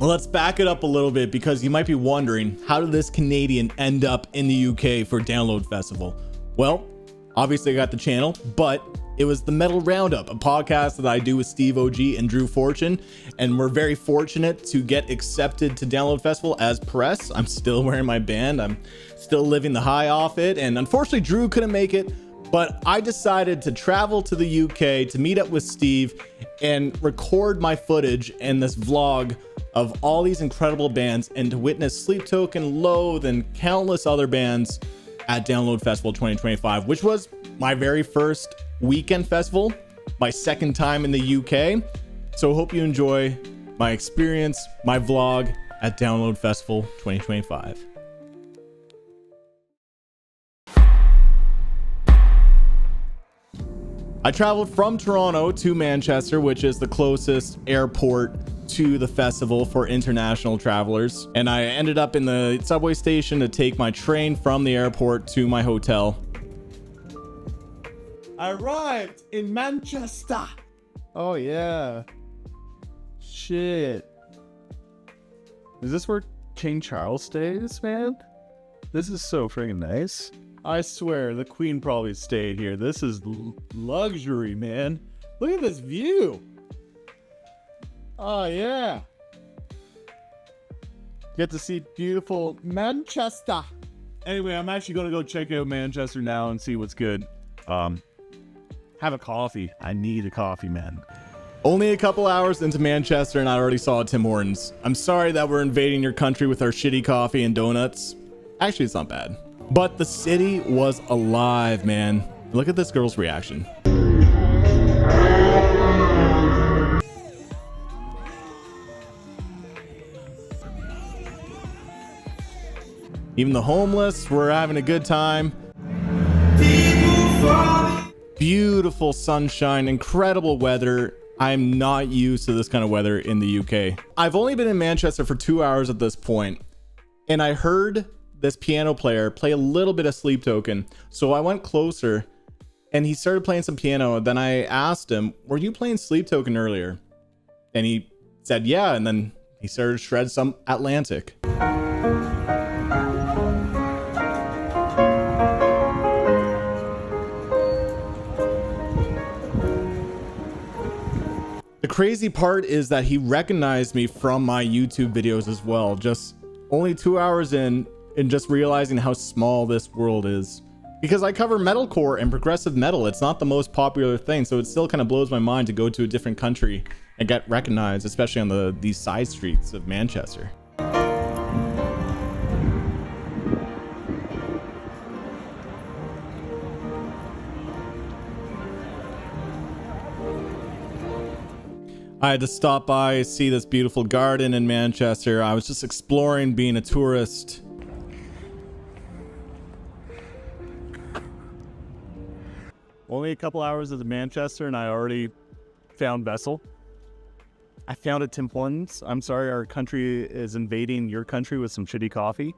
Well, let's back it up a little bit because you might be wondering, how did this Canadian end up in the UK for Download Festival? Well, obviously I got the channel, but it was the Metal Roundup, a podcast that I do with Steve OG and Drew Fortune, and we're very fortunate to get accepted to Download Festival as press. I'm still wearing my band. I'm still living the high off it, and unfortunately Drew couldn't make it, but I decided to travel to the UK to meet up with Steve and record my footage in this vlog of all these incredible bands and to witness Sleep Token, Loathe, and countless other bands at Download Festival 2025, which was my very first weekend festival, my second time in the UK. So hope you enjoy my experience, my vlog at Download Festival 2025. I traveled from Toronto to Manchester, which is the closest airport to the festival for international travelers. And I ended up in the subway station to take my train from the airport to my hotel. I arrived in Manchester. Oh yeah. Shit. Is this where King Charles stays, man? This is so friggin' nice. I swear the Queen probably stayed here. This is luxury, man. Look at this view. Oh yeah. Get to see beautiful Manchester. Anyway, I'm actually gonna go check out Manchester now and see what's good. Have a coffee. I need a coffee, man. Only a couple hours into Manchester and I already saw Tim Hortons. I'm sorry that we're invading your country with our shitty coffee and donuts. Actually, it's not bad. But the city was alive, man. Look at this girl's reaction. Even the homeless were having a good time. Beautiful sunshine, incredible weather. I'm not used to this kind of weather in the UK. I've only been in Manchester for 2 hours at this point, and I heard this piano player play a little bit of Sleep Token. So I went closer and he started playing some piano. Then I asked him, were you playing Sleep Token earlier? And he said, yeah. And then he started to shred some Atlantic. The crazy part is that he recognized me from my YouTube videos as well. Just only 2 hours in, and just realizing how small this world is, because I cover metalcore and progressive metal. It's not the most popular thing, so it still kind of blows my mind to go to a different country and get recognized, especially on these side streets of Manchester. I had to stop by, see this beautiful garden in Manchester. I was just exploring, being a tourist. Only a couple hours into Manchester and I already found Vessel. I found a Tim Hortons. I'm sorry our country is invading your country with some shitty coffee.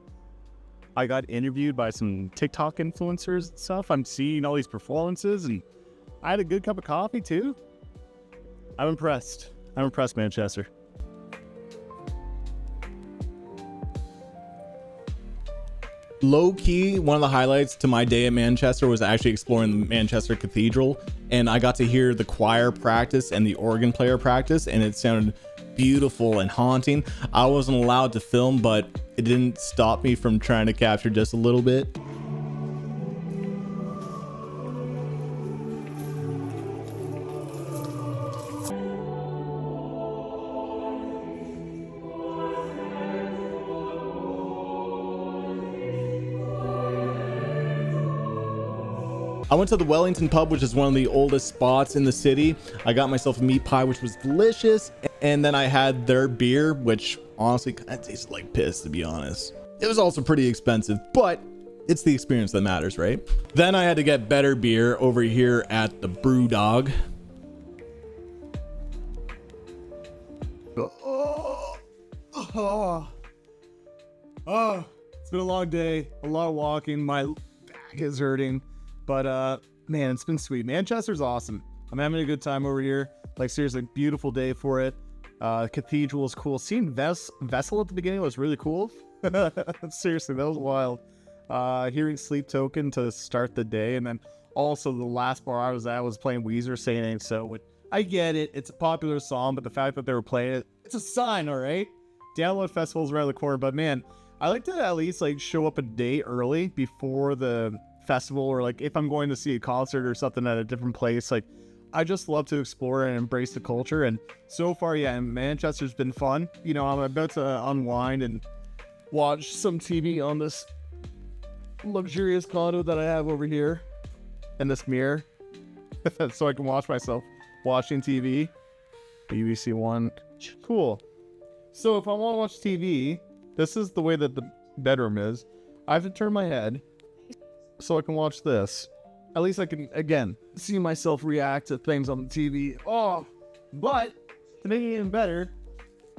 I got interviewed by some TikTok influencers and stuff. I'm seeing all these performances and I had a good cup of coffee too. I'm impressed. I'm impressed, Manchester. Low-key, one of the highlights to my day at Manchester was actually exploring the Manchester Cathedral, and I got to hear the choir practice and the organ player practice, and it sounded beautiful and haunting. I wasn't allowed to film, but it didn't stop me from trying to capture just a little bit. I went to the Wellington pub, which is one of the oldest spots in the city. I got myself a meat pie, which was delicious. And then I had their beer, which honestly kind of tasted like piss, to be honest. It was also pretty expensive, but it's the experience that matters, right? Then I had to get better beer over here at the Brew Dog. It's been a long day, a lot of walking. My back is hurting. But man, it's been sweet. Manchester's awesome. I'm having a good time over here. Like seriously, beautiful day for it. Cathedral was cool. Seeing Vessel at the beginning was really cool. Seriously, that was wild. Hearing Sleep Token to start the day, and then also the last bar I was at was playing Weezer, Saying Ain't So. Which, I get it, it's a popular song, but the fact that they were playing it, it's a sign, all right? Download Festival's around the corner, but man, I like to at least like show up a day early before the festival, or like if I'm going to see a concert or something at a different place, like I just love to explore and embrace the culture. And so far, yeah, Manchester's been fun. You know, I'm about to unwind and watch some TV on this luxurious condo that I have over here in this mirror so I can watch myself watching TV. BBC One, cool. So if I want to watch TV, this is the way that the bedroom is. I have to turn my head so I can watch this. At least I can, again, see myself react to things on the TV. Oh, but to make it even better,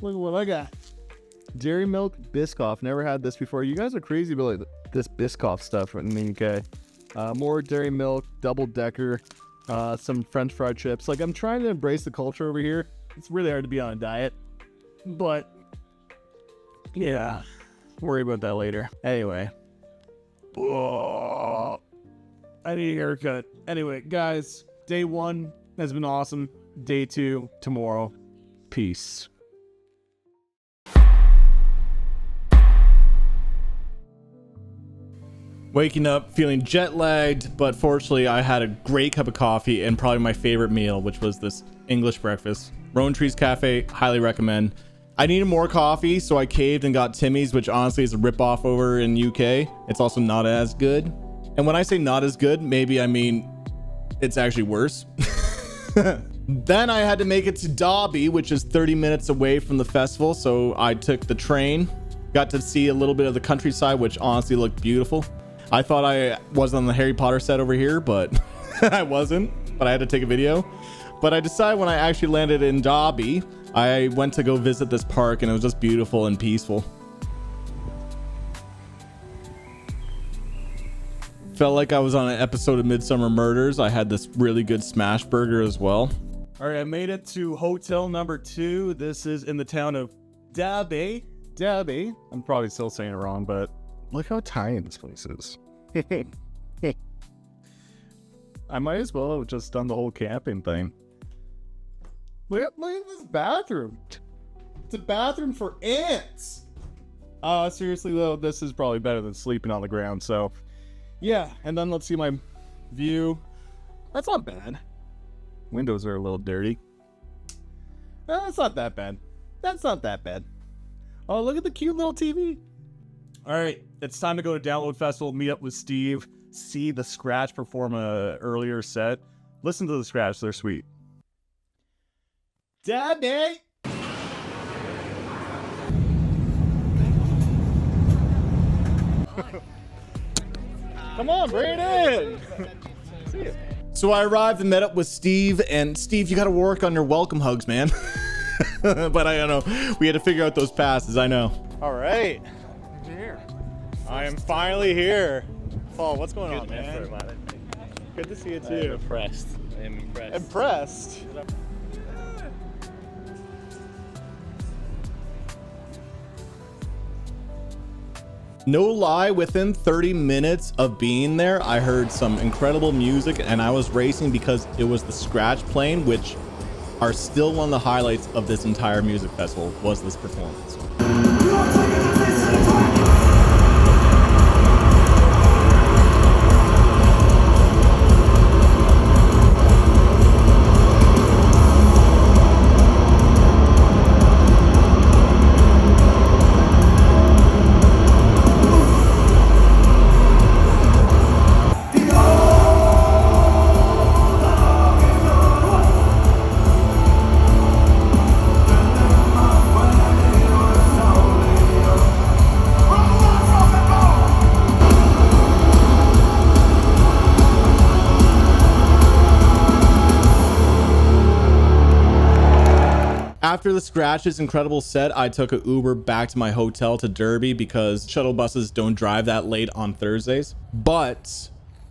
look at what I got. Dairy Milk Biscoff. Never had this before. You guys are crazy about like, this Biscoff stuff in the UK. More Dairy Milk, double decker, some French fried chips. Like, I'm trying to embrace the culture over here. It's really hard to be on a diet, but yeah, worry about that later. Anyway. Oh, I need a haircut. Anyway, guys, day 1 has been awesome. Day 2, tomorrow. Peace. Waking up feeling jet lagged, but fortunately I had a great cup of coffee and probably my favorite meal, which was this English breakfast. Rowan Trees Cafe, highly recommend. I needed more coffee, so I caved and got Timmy's, which honestly is a ripoff over in UK. It's also not as good. And when I say not as good, maybe I mean it's actually worse. Then I had to make it to Derby, which is 30 minutes away from the festival. So I took the train, got to see a little bit of the countryside, which honestly looked beautiful. I thought I was on the Harry Potter set over here, but I wasn't, but I had to take a video. But I decided when I actually landed in Derby, I went to go visit this park and it was just beautiful and peaceful. Felt like I was on an episode of Midsummer Murders. I had this really good smash burger as well. All right, I made it to hotel number 2. This is in the town of Derby. Derby. I'm probably still saying it wrong, but look how tiny this place is. I might as well have just done the whole camping thing. Look at this bathroom. It's a bathroom for ants. Seriously though, this is probably better than sleeping on the ground. So yeah, and then let's see my view. That's not bad. Windows are a little dirty. That's not that bad. That's not that bad. Oh, look at the cute little TV. All right, it's time to go to Download Festival, meet up with Steve, see the Scratch perform a earlier set. Listen to the Scratch, they're sweet. Daddy! Come on, bring it in! See you. So I arrived and met up with Steve, and Steve, you gotta work on your welcome hugs, man. But I don't know, we had to figure out those passes, I know. All right. Here. I am finally here. Paul, what's going on, man? Good to see you too. I'm impressed. I am impressed. Impressed? No lie, within 30 minutes of being there, I heard some incredible music and I was racing because it was the Scratch playing, which are still one of the highlights of this entire music festival, was this performance. After the Scratch's incredible set, I took an Uber back to my hotel to Derby because shuttle buses don't drive that late on Thursdays. But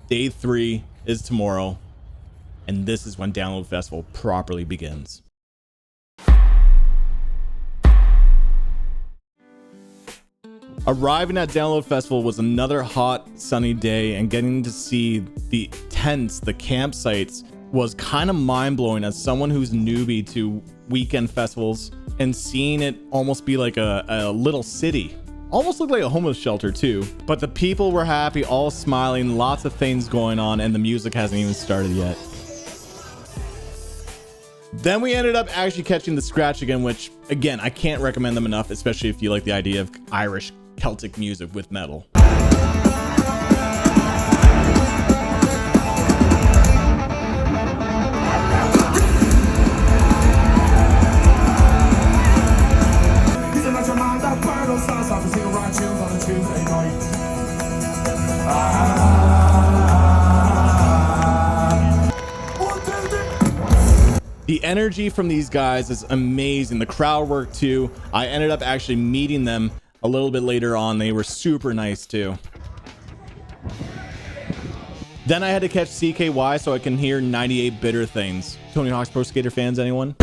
day 3 is tomorrow, and this is when Download Festival properly begins. Arriving at Download Festival was another hot, sunny day, and getting to see the tents, the campsites, was kind of mind-blowing as someone who's newbie to weekend festivals, and seeing it almost be like a little city. Almost looked like a homeless shelter too, but the people were happy, all smiling, lots of things going on, and the music hasn't even started yet. Then we ended up actually catching the Scratch again, which again, I can't recommend them enough, especially if you like the idea of Irish Celtic music with metal. The energy from these guys is amazing. The crowd work too. I ended up actually meeting them a little bit later on. They were super nice too. Then I had to catch CKY so I can hear 98 Bitter Things. Tony Hawk's Pro Skater fans, anyone?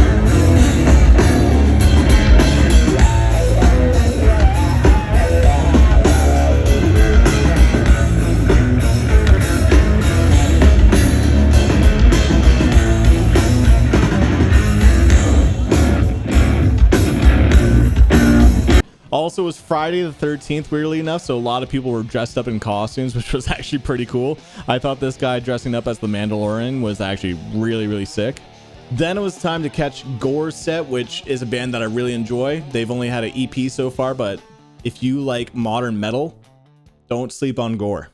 Also, it was Friday the 13th, weirdly enough, so a lot of people were dressed up in costumes, which was actually pretty cool. I thought this guy dressing up as the Mandalorian was actually really, really sick. Then it was time to catch Gore's set, which is a band that I really enjoy. They've only had an EP so far, but if you like modern metal, don't sleep on Gore.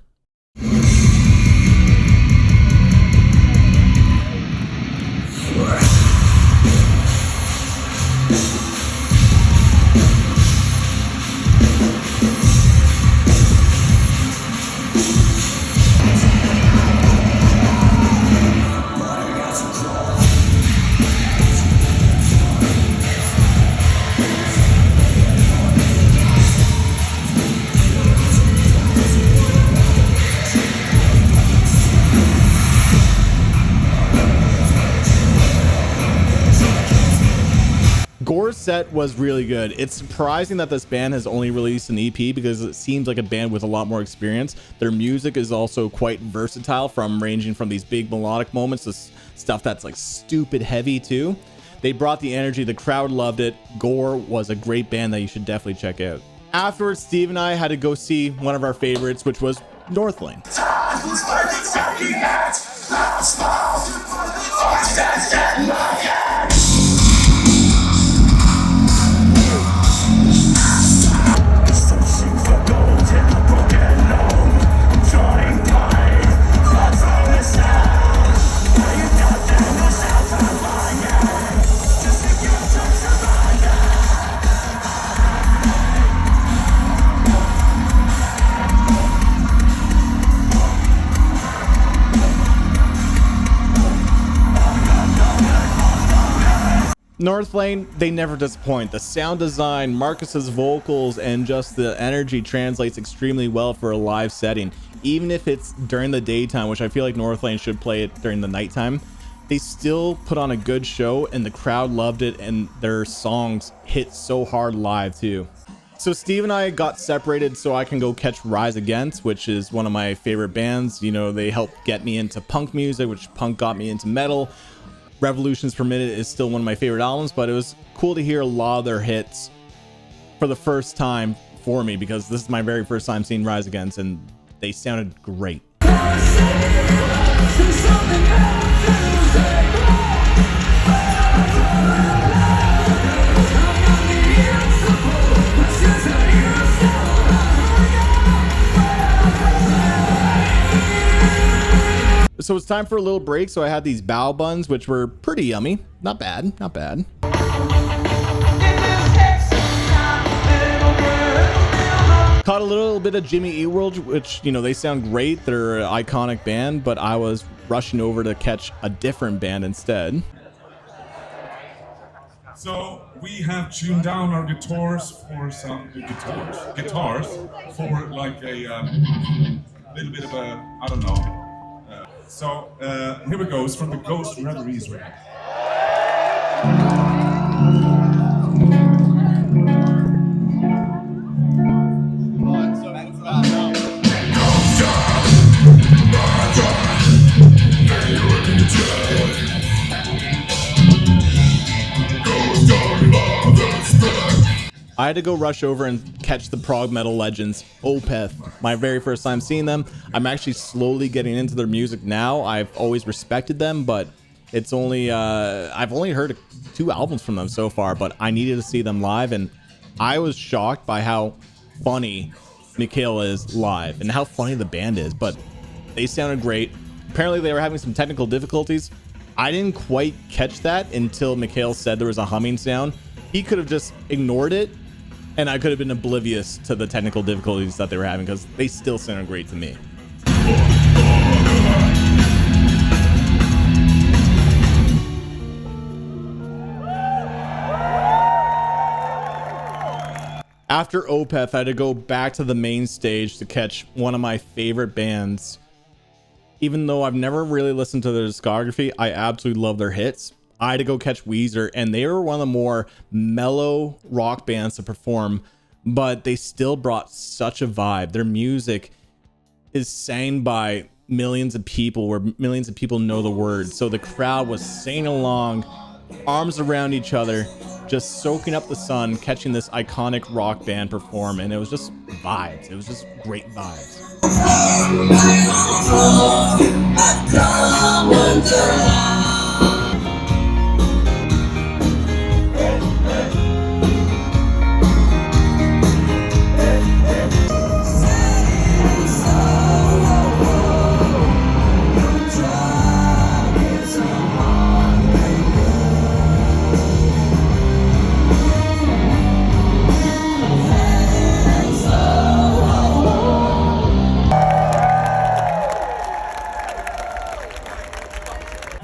Gore's set was really good. It's surprising that this band has only released an EP because it seems like a band with a lot more experience. Their music is also quite versatile, from ranging from these big melodic moments to stuff that's like stupid heavy too. They brought the energy, the crowd loved it. Gore was a great band that you should definitely check out. Afterwards, Steve and I had to go see one of our favorites, which was Northlane. Northlane, they never disappoint. The sound design, Marcus's vocals, and just the energy translates extremely well for a live setting. Even if it's during the daytime, which I feel like Northlane should play it during the nighttime, they still put on a good show and the crowd loved it, and their songs hit so hard live too. So Steve and I got separated so I can go catch Rise Against, which is one of my favorite bands. You know, they helped get me into punk music, which punk got me into metal. Revolutions Per Minute is still one of my favorite albums, but it was cool to hear a lot of their hits for the first time for me, because this is my very first time seeing Rise Against, and they sounded great. So it's time for a little break, so I had these bao buns, which were pretty yummy. Not bad, not bad. Caught a little bit of Jimmy Eat World, which, you know, they sound great. They're an iconic band, but I was rushing over to catch a different band instead. So we have tuned down our guitars for some guitars for like a little bit of a, I don't know. So here we go. It's from the Ghost Reveries record. I had to go rush over and catch the prog metal legends, Opeth. My very first time seeing them. I'm actually slowly getting into their music now. I've always respected them, but it's only, I've only heard 2 albums from them so far, but I needed to see them live, and I was shocked by how funny Mikhail is live and how funny the band is, but they sounded great. Apparently they were having some technical difficulties. I didn't quite catch that until Mikhail said there was a humming sound. He could have just ignored it, and I could have been oblivious to the technical difficulties that they were having, because they still sounded great to me. After Opeth, I had to go back to the main stage to catch one of my favorite bands. Even though I've never really listened to their discography, I absolutely love their hits. I had to go catch Weezer, and they were one of the more mellow rock bands to perform, but they still brought such a vibe. Their music is sang by millions of people, where millions of people know the words. So the crowd was singing along, arms around each other, just soaking up the sun, catching this iconic rock band perform, and it was just vibes. It was just great vibes.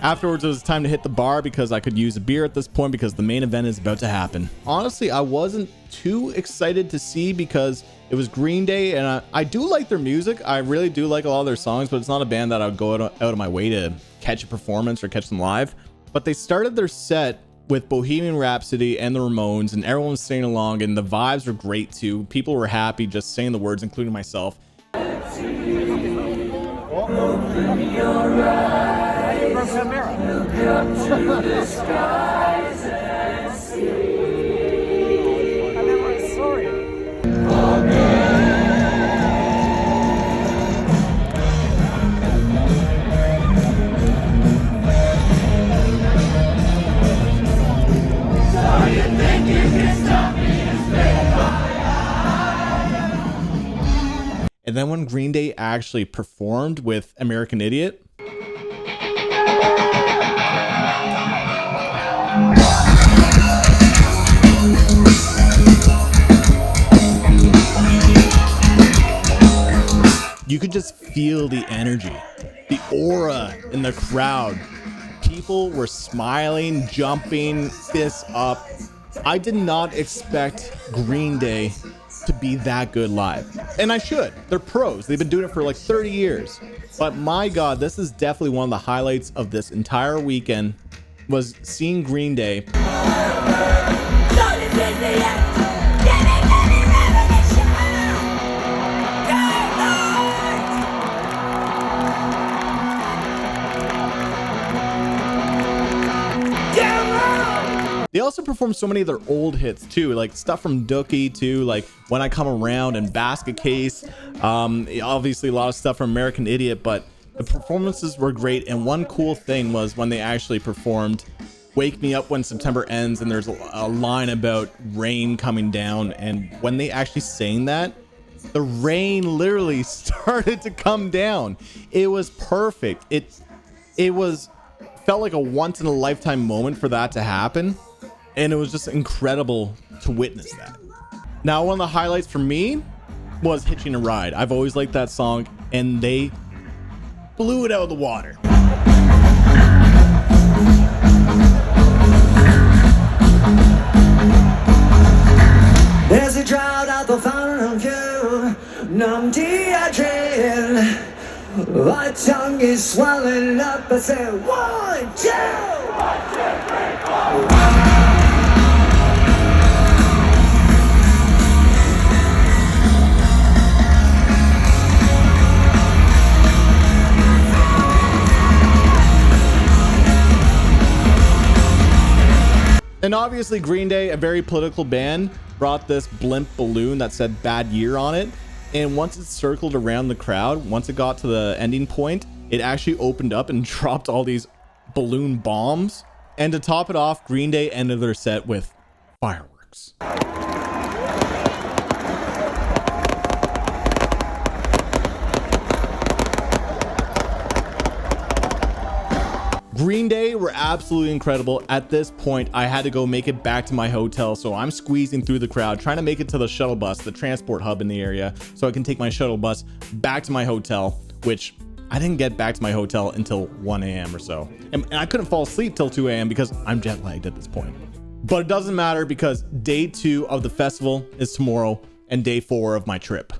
Afterwards, it was time to hit the bar because I could use a beer at this point because the main event is about to happen. Honestly, I wasn't too excited to see because it was Green Day, and I do like their music. I really do like a lot of their songs, but it's not a band that I would go out of my way to catch a performance or catch them live. But they started their set with Bohemian Rhapsody and the Ramones, and everyone was singing along, and the vibes were great too. People were happy just saying the words, including myself. And then when Green Day actually performed with American Idiot, you could just feel the energy, the aura in the crowd. People were smiling, jumping, fists up. I did not expect Green Day to be that good live, and I should. They're pros. They've been doing it for like 30 years. But my God, this is definitely one of the highlights of this entire weekend, was seeing Green Day. They also performed so many of their old hits too, like stuff from Dookie too, like When I Come Around and Basket Case. Obviously a lot of stuff from American Idiot, but the performances were great. And one cool thing was when they actually performed Wake Me Up When September Ends, and there's a line about rain coming down, and when they actually sang that, the rain literally started to come down. It was perfect. It felt like a once in a lifetime moment for that to happen. And it was just incredible to witness that. Now, one of the highlights for me was Hitching a Ride. I've always liked that song, and they blew it out of the water. There's a drought out the fountain of you, numb dehydrated. My tongue is swelling up. I say 1, 2, 1, 2, 3, 4. And obviously Green Day, a very political band, brought this blimp balloon that said Bad Year on it. And once it circled around the crowd, once it got to the ending point, it actually opened up and dropped all these balloon bombs. And to top it off, Green Day ended their set with fireworks. Green Day were absolutely incredible. At this point, I had to go make it back to my hotel, so I'm squeezing through the crowd, trying to make it to the shuttle bus, the transport hub in the area, so I can take my shuttle bus back to my hotel, which I didn't get back to my hotel until 1 a.m. or so. And I couldn't fall asleep till 2 a.m. because I'm jet lagged at this point. But it doesn't matter because day 2 of the festival is tomorrow and day 4 of my trip.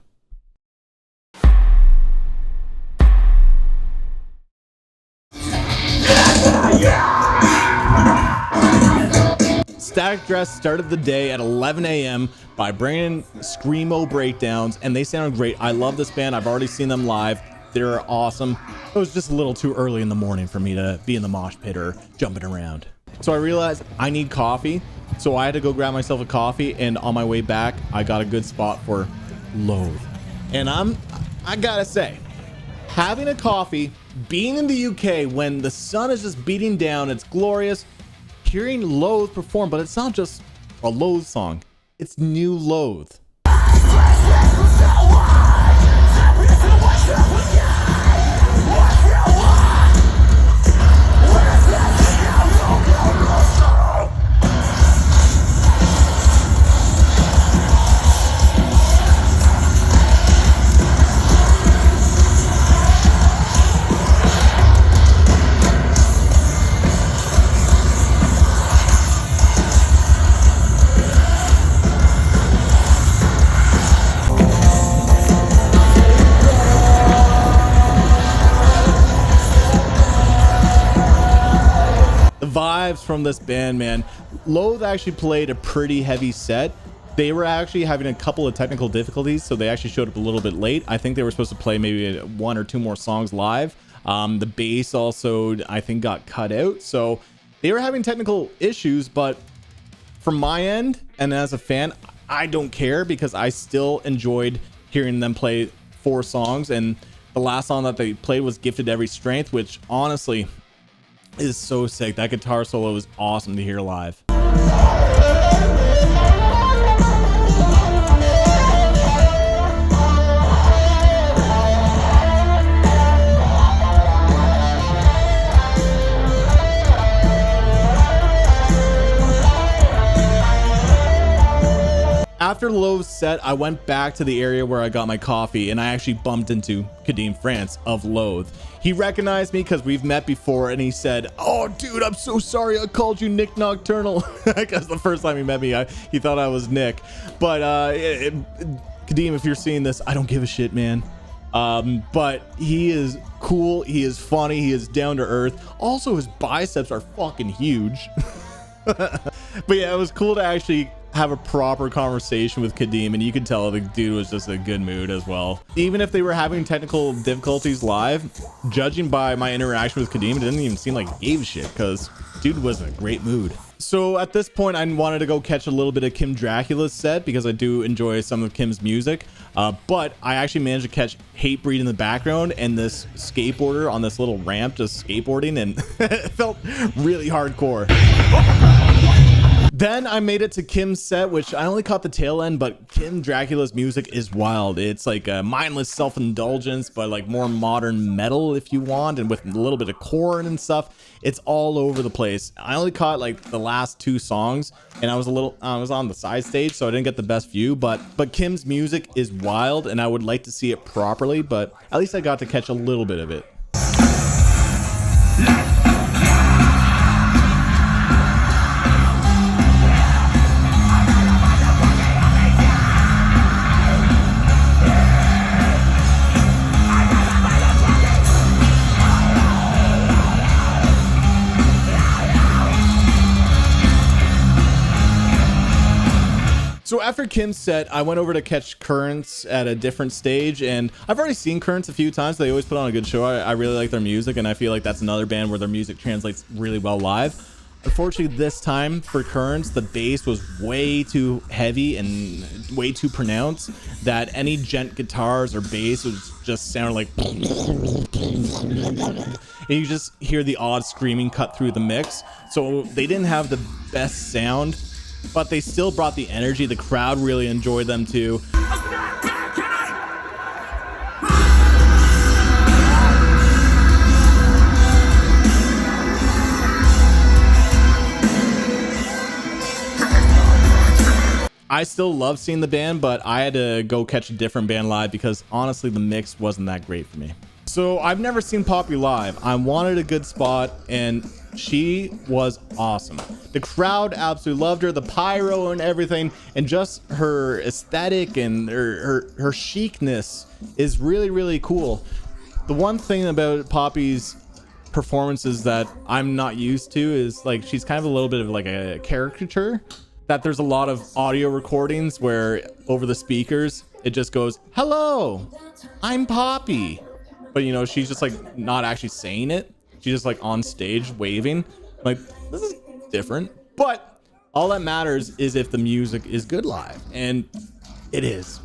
Static Dress started the day at 11 a.m. by bringing screamo breakdowns, and they sounded great. I love this band. I've already seen them live. They're awesome. It was just a little too early in the morning for me to be in the mosh pit or jumping around. So I realized I need coffee. So I had to go grab myself a coffee, and on my way back, I got a good spot for Loathe. And I gotta say, having a coffee, being in the UK when the sun is just beating down, it's glorious. Hearing Loathe perform, but it's not just a Loathe song, it's new Loathe. Vibes from this band, man. Loathe actually played a pretty heavy set. They were actually having a couple of technical difficulties, so they actually showed up a little bit late. I think they were supposed to play maybe 1 or 2 more songs live. The bass also, I think, got cut out, so they were having technical issues. But from my end, and as a fan, I don't care because I still enjoyed hearing them play 4 songs, and the last song that they played was Gifted Every Strength, which honestly is so sick. That guitar solo is awesome to hear live. After Loathe's set, I went back to the area where I got my coffee, and I actually bumped into Kadeem France of Loathe. He recognized me because we've met before, and he said, "Oh, dude, I'm so sorry I called you Nick Nocturnal." Because the first time he met me, he thought I was Nick. But Kadeem, if you're seeing this, I don't give a shit, man. But he is cool. He is funny. He is down to earth. Also, his biceps are fucking huge. But yeah, it was cool to actually have a proper conversation with Kadeem, and you could tell the dude was just in a good mood as well. Even if they were having technical difficulties live, judging by my interaction with Kadeem, it didn't even seem like he gave a shit because dude was in a great mood. So at this point, I wanted to go catch a little bit of Kim Dracula's set because I do enjoy some of Kim's music. But I actually managed to catch Hatebreed in the background and this skateboarder on this little ramp just skateboarding, and it felt really hardcore. Then I made it to Kim's set, which I only caught the tail end, but Kim Dracula's music is wild. It's like a mindless self-indulgence, but like more modern metal if you want, and with a little bit of corn and stuff. It's all over the place. I only caught like the last 2 songs, and I was on the side stage, so I didn't get the best view, but Kim's music is wild, and I would like to see it properly, but at least I got to catch a little bit of it. So after Kim's set, I went over to catch Currents at a different stage, and I've already seen Currents a few times. They always put on a good show. I really like their music, and I feel like that's another band where their music translates really well live. Unfortunately, this time for Kearns, the bass was way too heavy and way too pronounced that any gent guitars or bass would just sound like, and you just hear the odd screaming cut through the mix. So they didn't have the best sound, but they still brought the energy. The crowd really enjoyed them too. I still love seeing the band, but I had to go catch a different band live because honestly the mix wasn't that great for me. So I've never seen Poppy live. I wanted a good spot and she was awesome. The crowd absolutely loved her, the pyro and everything, and just her aesthetic and her chicness is really, really cool. The one thing about Poppy's performances that I'm not used to is like she's kind of a little bit of like a caricature. That there's a lot of audio recordings where over the speakers it just goes, "Hello, I'm Poppy," but you know she's just like not actually saying it. She's just like on stage waving. Like, this is different, but all that matters is if the music is good live, and it is.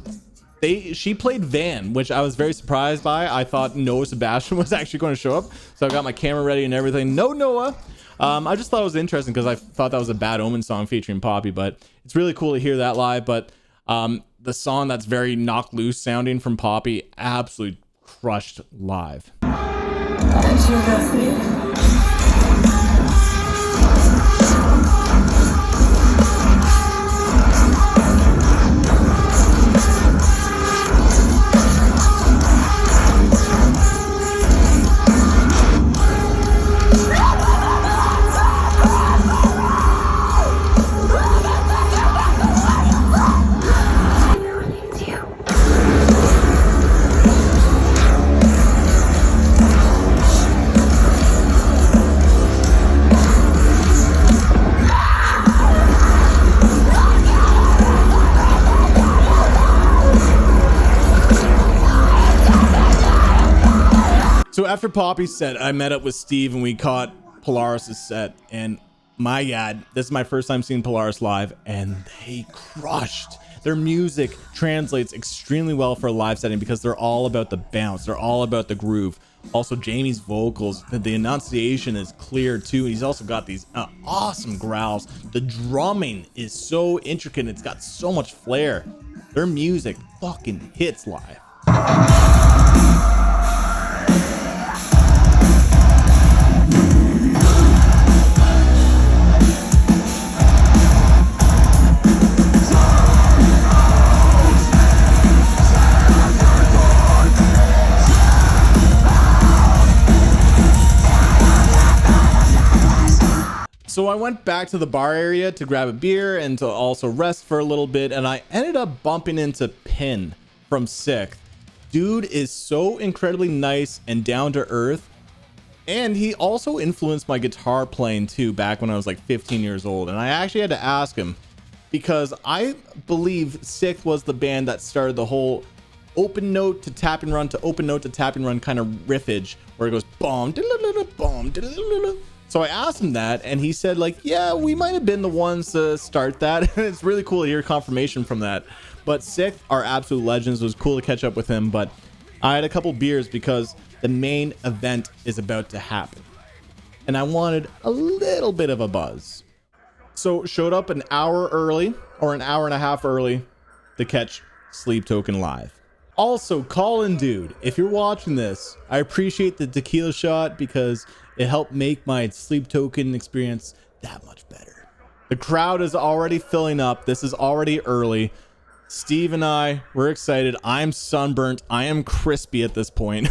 She played Van, which I was very surprised by. I thought Noah Sebastian was actually going to show up, so I got my camera ready and everything. No Noah. I just thought it was interesting because I thought that was a Bad Omen song featuring Poppy, but it's really cool to hear that live. But the song that's very knocked loose sounding from Poppy absolutely crushed live. So after Poppy's set, I met up with Steve and we caught Polaris' set, and my God, this is my first time seeing Polaris live and they crushed. Their music translates extremely well for a live setting because they're all about the bounce. They're all about the groove. Also, Jamie's vocals, the enunciation is clear too. He's also got these awesome growls. The drumming is so intricate. It's got so much flair. Their music fucking hits live. So I went back to the bar area to grab a beer and to also rest for a little bit, and I ended up bumping into Pin from Sikth. Dude is so incredibly nice and down to earth, and he also influenced my guitar playing too back when I was like 15 years old. And I actually had to ask him because I believe Sikth was the band that started the whole open note to tapping run to open note to tapping run kind of riffage where it goes boom, boom. So I asked him that, and he said like, yeah, we might have been the ones to start that. And it's really cool to hear confirmation from that. But Sikth are absolute legends. It was cool to catch up with him, but I had a couple beers because the main event is about to happen. And I wanted a little bit of a buzz. So showed up an hour early, or an hour and a half early, to catch Sleep Token live. Also, Colin dude, if you're watching this, I appreciate the tequila shot because it helped make my Sleep Token experience that much better. The crowd is already filling up. This is already early. Steve and we're excited. I'm sunburnt. I am crispy at this point.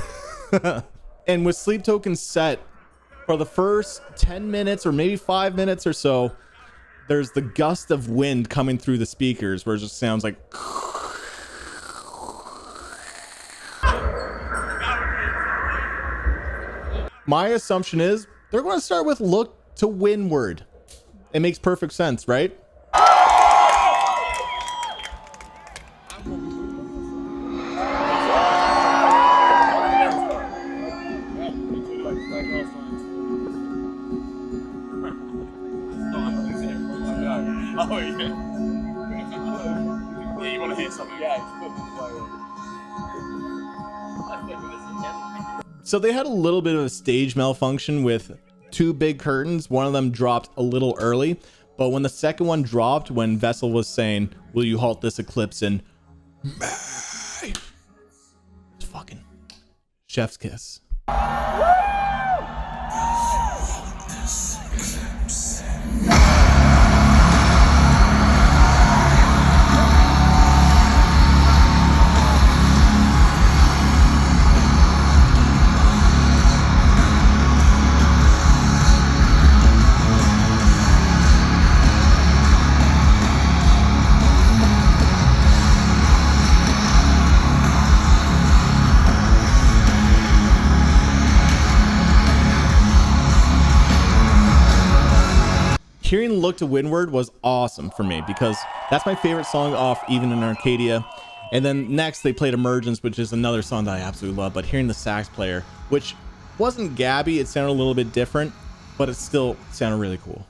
And with Sleep Token set, for the first 10 minutes or maybe 5 minutes or so, there's the gust of wind coming through the speakers where it just sounds like... My assumption is they're going to start with Look to Windward. It makes perfect sense, right? So they had a little bit of a stage malfunction with 2 big curtains. One of them dropped a little early, but when the second one dropped, when Vessel was saying, "Will you halt this eclipse in May?" It's fucking chef's kiss. Hearing Look to Windward was awesome for me because that's my favorite song off Even in Arcadia. And then next they played Emergence, which is another song that I absolutely love. But hearing the sax player, which wasn't Gabby, it sounded a little bit different, but it still sounded really cool.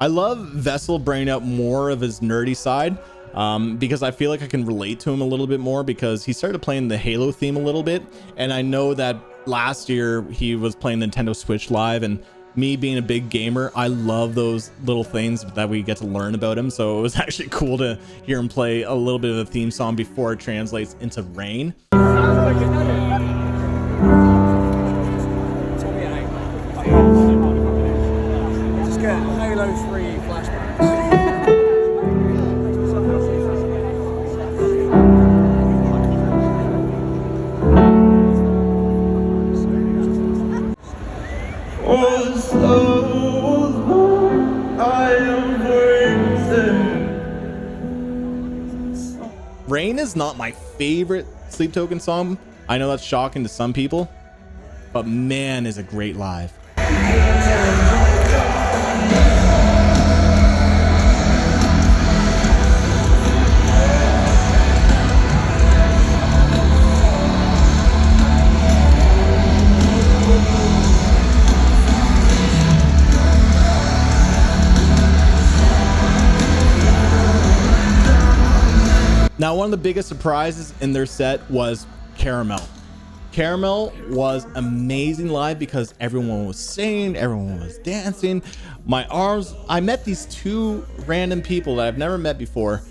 I love Vessel bringing out more of his nerdy side because I feel like I can relate to him a little bit more because he started playing the Halo theme a little bit. And I know that last year he was playing Nintendo Switch Live, and me being a big gamer, I love those little things that we get to learn about him. So it was actually cool to hear him play a little bit of the theme song before it translates into Rain. Halo 3 flashbacks. Rain is not my favorite Sleep Token song. I know that's shocking to some people, but man, is it great live. Now, one of the biggest surprises in their set was Caramel. Caramel was amazing live because everyone was singing, everyone was dancing. I met these 2 random people that I've never met before,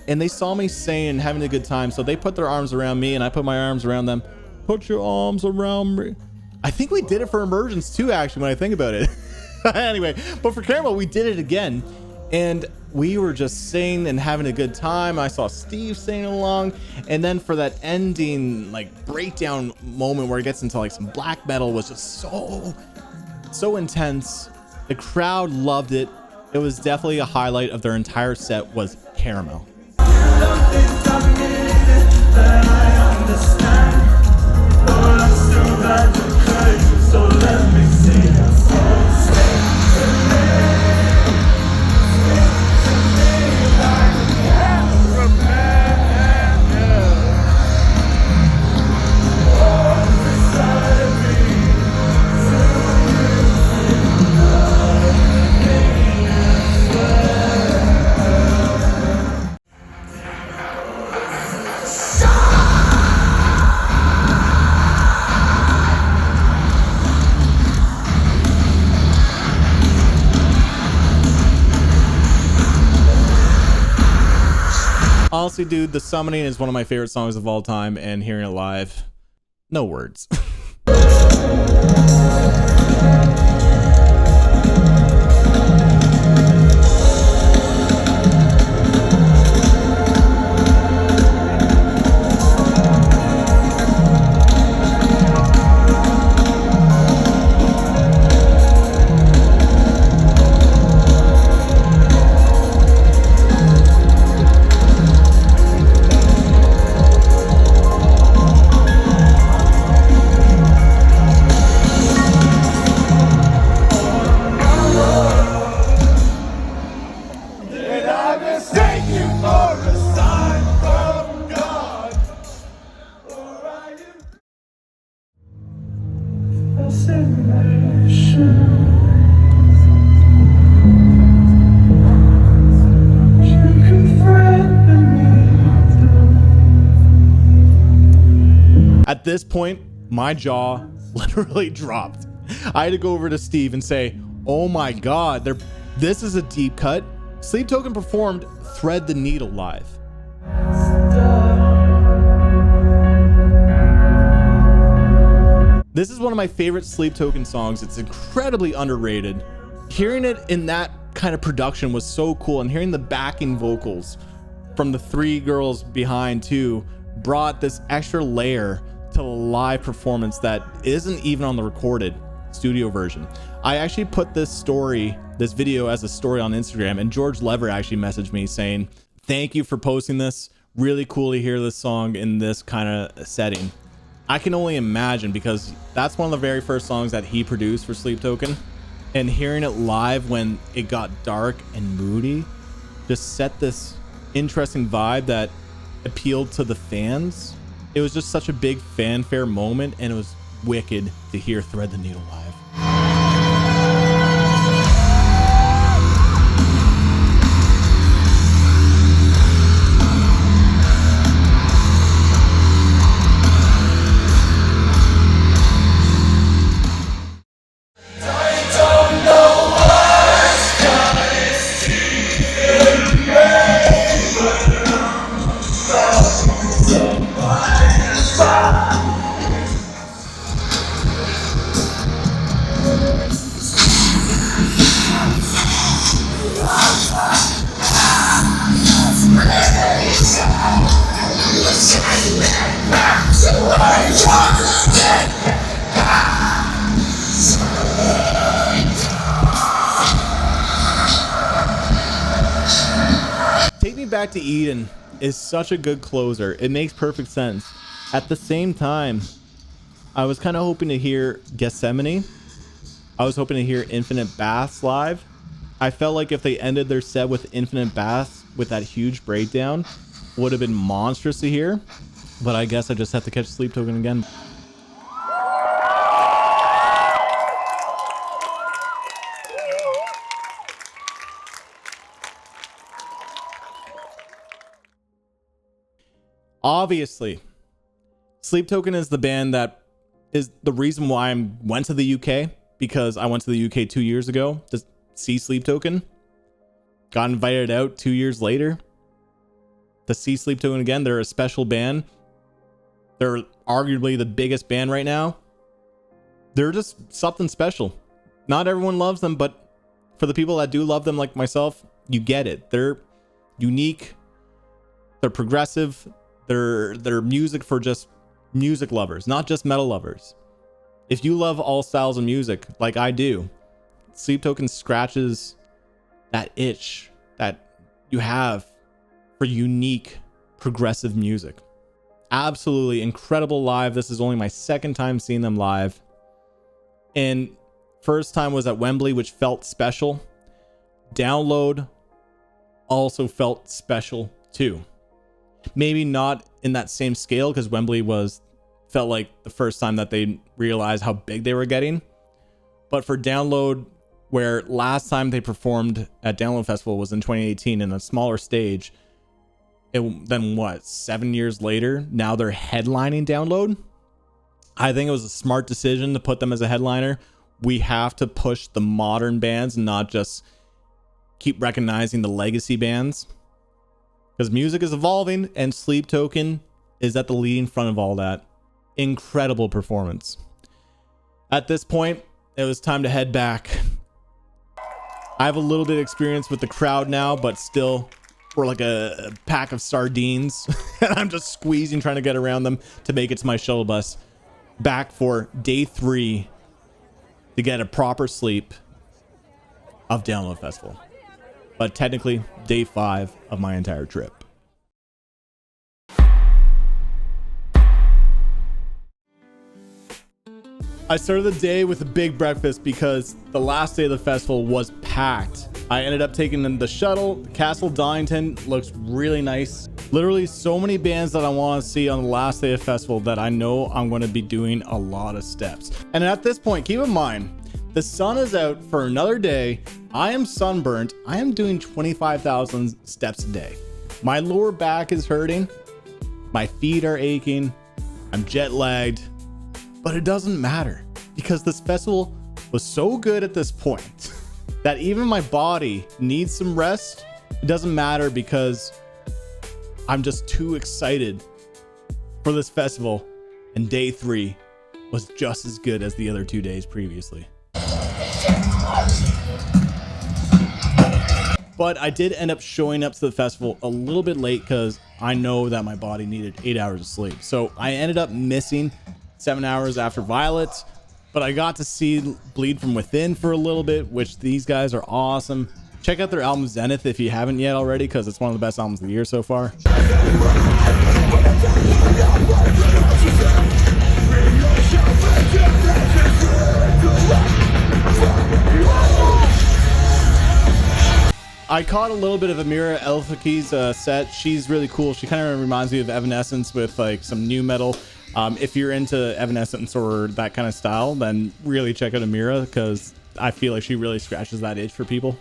and they saw me singing and having a good time. So they put their arms around me and I put my arms around them. Put your arms around me. I think we did it for Emergence too, actually, when I think about it. Anyway, but for Caramel, we did it again. And we were just singing and having a good time. I saw Steve singing along. And then for that ending, like, breakdown moment where it gets into like some black metal was just so intense. The crowd loved it. It was definitely a highlight of their entire set was Caramel. Honestly, dude, The Summoning is one of my favorite songs of all time, and hearing it live, no words. At this point, my jaw literally dropped. I had to go over to Steve and say, oh my God, this is a deep cut. Sleep Token performed Thread the Needle live. This is one of my favorite Sleep Token songs. It's incredibly underrated. Hearing it in that kind of production was so cool, and hearing the backing vocals from the three girls behind too brought this extra layer to the live performance that isn't even on the recorded studio version. I actually put this video as a story on Instagram, and George Lever actually messaged me saying, thank you for posting this. Really cool to hear this song in this kind of setting. I can only imagine, because that's one of the very first songs that he produced for Sleep Token, and hearing it live when it got dark and moody just set this interesting vibe that appealed to the fans. It was just such a big fanfare moment, and it was wicked to hear Thread the Needle live. Take Me Back to Eden is such a good closer. It makes perfect sense. At the same time, I was kind of hoping to hear Gethsemane. I was hoping to hear Infinite Baths live. I felt like if they ended their set with Infinite Baths with that huge breakdown, would have been monstrous to hear. But I guess I just have to catch Sleep Token again. Obviously, Sleep Token is the band that is the reason why I went to the UK, because I went to the UK 2 years ago to see Sleep Token. Got invited out 2 years later to see Sleep Token again. They're a special band. They're arguably the biggest band right now. They're just something special. Not everyone loves them, but for the people that do love them, like myself, you get it. They're unique. They're progressive. They're music for just music lovers, not just metal lovers. If you love all styles of music like I do, Sleep Token scratches that itch that you have for unique progressive music. Absolutely incredible live. This is only my second time seeing them live, and first time was at Wembley, which felt special. Download also felt special too. Maybe not in that same scale, because Wembley felt like the first time that they realized how big they were getting. But for Download, where last time they performed at Download Festival was in 2018 in a smaller stage, then what, 7 years later, now they're headlining Download. I think it was a smart decision to put them as a headliner. We have to push the modern bands and not just keep recognizing the legacy bands, because music is evolving and Sleep Token is at the leading front of all that. Incredible performance. At this point, it was time to head back. I have a little bit of experience with the crowd now, but still, we're like a pack of sardines. And I'm just squeezing, trying to get around them to make it to my shuttle bus back for day 3 to get a proper sleep of Download Festival. But technically, day 5 of my entire trip. I started the day with a big breakfast because the last day of the festival was packed. I ended up taking the shuttle. Castle Donington looks really nice. Literally so many bands that I want to see on the last day of the festival that I know I'm going to be doing a lot of steps. And at this point, keep in mind, the sun is out for another day. I am sunburnt. I am doing 25,000 steps a day. My lower back is hurting. My feet are aching. I'm jet lagged, but it doesn't matter because this festival was so good at this point that even my body needs some rest. It doesn't matter because I'm just too excited for this festival, and day 3 was just as good as the other 2 days previously. But I did end up showing up to the festival a little bit late because I know that my body needed 8 hours of sleep. So I ended up missing 7 hours after Violet, but I got to see Bleed From Within for a little bit, which these guys are awesome. Check out their album Zenith if you haven't yet already, because it's one of the best albums of the year so far. I caught a little bit of Amira Elfaki's set. She's really cool. She kind of reminds me of Evanescence with like some new metal. If you're into Evanescence or that kind of style, then really check out Amira, because I feel like she really scratches that itch for people.